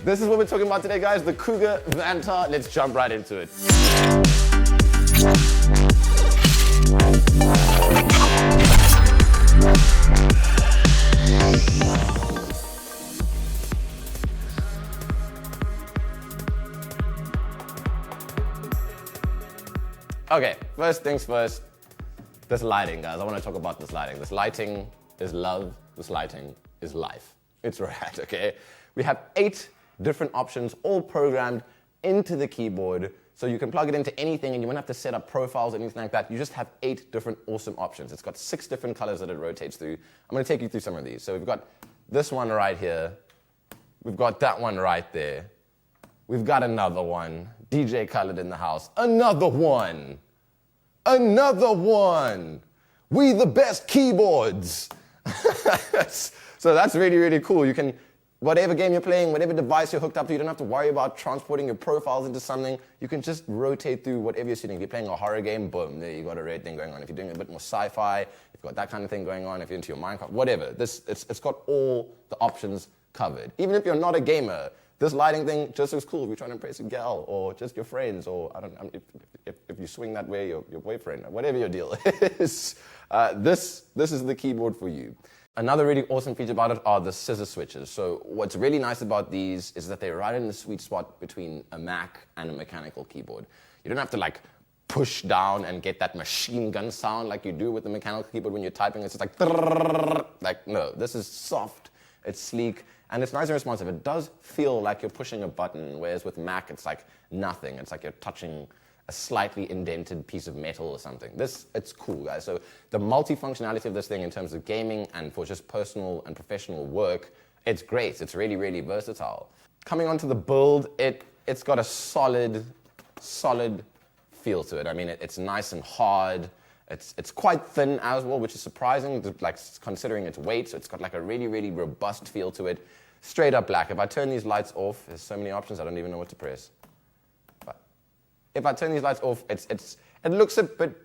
This is what we're talking about today, guys, the Cougar Vantar. Let's jump right into it. Okay, first things first, this lighting, guys. I want to talk about this lighting. This lighting is love. This lighting is life. It's rad, okay? We have 8 different options, all programmed into the keyboard, so you can plug it into anything and you won't have to set up profiles or anything like that. You just have 8 different awesome options. It's got 6 different colors that it rotates through. I'm going to take you through some of these. So we've got this one right here. We've got that one right there. We've got another one. DJ Khaled in the house. Another one. Another one. We the best keyboards. So that's really, really cool. You can, whatever game you're playing, whatever device you're hooked up to, you don't have to worry about transporting your profiles into something. You can just rotate through whatever you're sitting. If you're playing a horror game, boom, there you got a red thing going on. If you're doing a bit more sci-fi, you've got that kind of thing going on. If you're into your Minecraft, whatever. It's got all the options covered. Even if you're not a gamer, this lighting thing just looks cool if you're trying to impress a gal or just your friends, or if you swing that way, your boyfriend, or whatever your deal is. This is the keyboard for you. Another really awesome feature about it are the scissor switches. So what's really nice about these is that they're right in the sweet spot between a Mac and a mechanical keyboard. You don't have to like push down and get that machine gun sound like you do with the mechanical keyboard when you're typing. It's just like no, this is soft, it's sleek, and it's nice and responsive. It does feel like you're pushing a button, whereas with Mac, it's like nothing. It's like you're touching a slightly indented piece of metal or something. It's cool, guys. So the multifunctionality of this thing in terms of gaming and for just personal and professional work, it's great. It's really, really versatile. Coming onto the build, it's got a solid feel to it. I mean, it's nice and hard. It's quite thin as well, which is surprising, like considering its weight. So it's got like a really, really robust feel to it. Straight up black. If I turn these lights off, there's so many options, I don't even know what to press. But if I turn these lights off, it looks a bit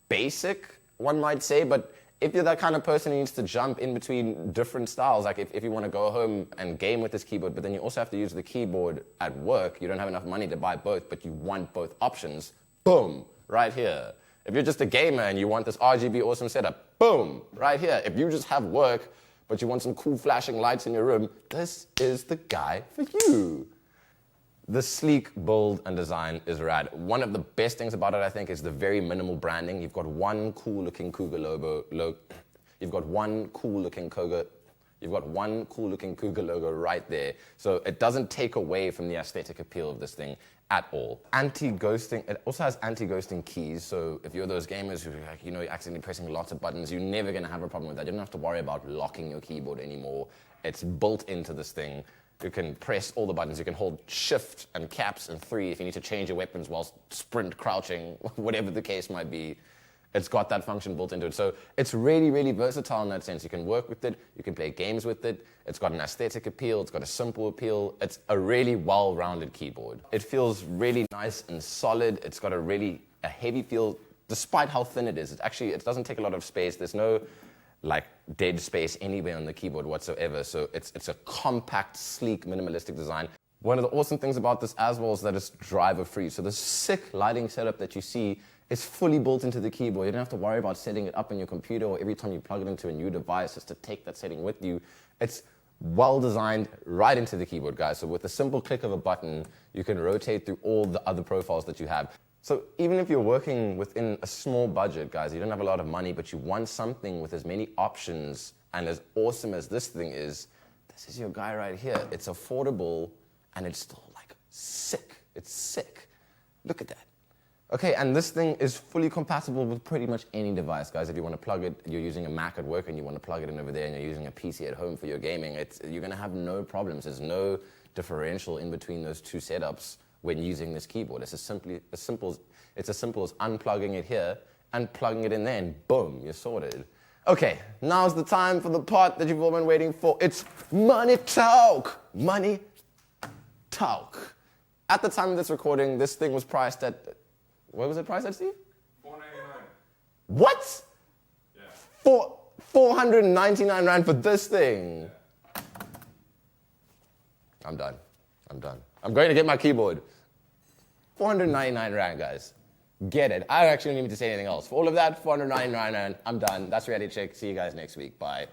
basic, one might say, but if you're that kind of person who needs to jump in between different styles, like if you want to go home and game with this keyboard, but then you also have to use the keyboard at work, you don't have enough money to buy both, but you want both options, boom, right here. If you're just a gamer and you want this RGB awesome setup, boom, right here. If you just have work, but you want some cool flashing lights in your room, this is the guy for you. The sleek build and design is rad. One of the best things about it, I think, is the very minimal branding. You've got one cool looking Cougar logo. You've got one cool looking Cougar logo right there. So it doesn't take away from the aesthetic appeal of this thing at all. Anti-ghosting, it also has anti-ghosting keys. So if you're those gamers who you're accidentally pressing lots of buttons, you're never gonna have a problem with that. You don't have to worry about locking your keyboard anymore. It's built into this thing. You can press all the buttons. You can hold shift and caps and 3 if you need to change your weapons while sprint, crouching, whatever the case might be. It's got that function built into it. So it's really, really versatile in that sense. You can work with it. You can play games with it. It's got an aesthetic appeal. It's got a simple appeal. It's a really well-rounded keyboard. It feels really nice and solid. It's got a heavy feel, despite how thin it is. It doesn't take a lot of space. There's no dead space anywhere on the keyboard whatsoever. So it's a compact, sleek, minimalistic design. One of the awesome things about this as well is that it's driver-free. So the sick lighting setup that you see is fully built into the keyboard. You don't have to worry about setting it up on your computer or every time you plug it into a new device just to take that setting with you. It's well designed right into the keyboard, guys. So with a simple click of a button, you can rotate through all the other profiles that you have. So even if you're working within a small budget, guys, you don't have a lot of money, but you want something with as many options and as awesome as this thing is, this is your guy right here. It's affordable and it's still sick. It's sick. Look at that. Okay, and this thing is fully compatible with pretty much any device, guys. If you want to plug it, you're using a Mac at work and you want to plug it in over there and you're using a PC at home for your gaming, you're going to have no problems. There's no differential in between those two setups when using this keyboard. It's as simple as unplugging it here and plugging it in there and boom, you're sorted. Okay, now's the time for the part that you've all been waiting for. It's money talk. Money talk. At the time of this recording, this thing was priced at, what was it priced at, Steve? $499. What? Yeah. 499 Rand for this thing. I'm done. I'm going to get my keyboard. 499 Rand, guys. Get it. I actually don't need to say anything else. For all of that, 499 Rand. I'm done. That's Reality Check. See you guys next week. Bye.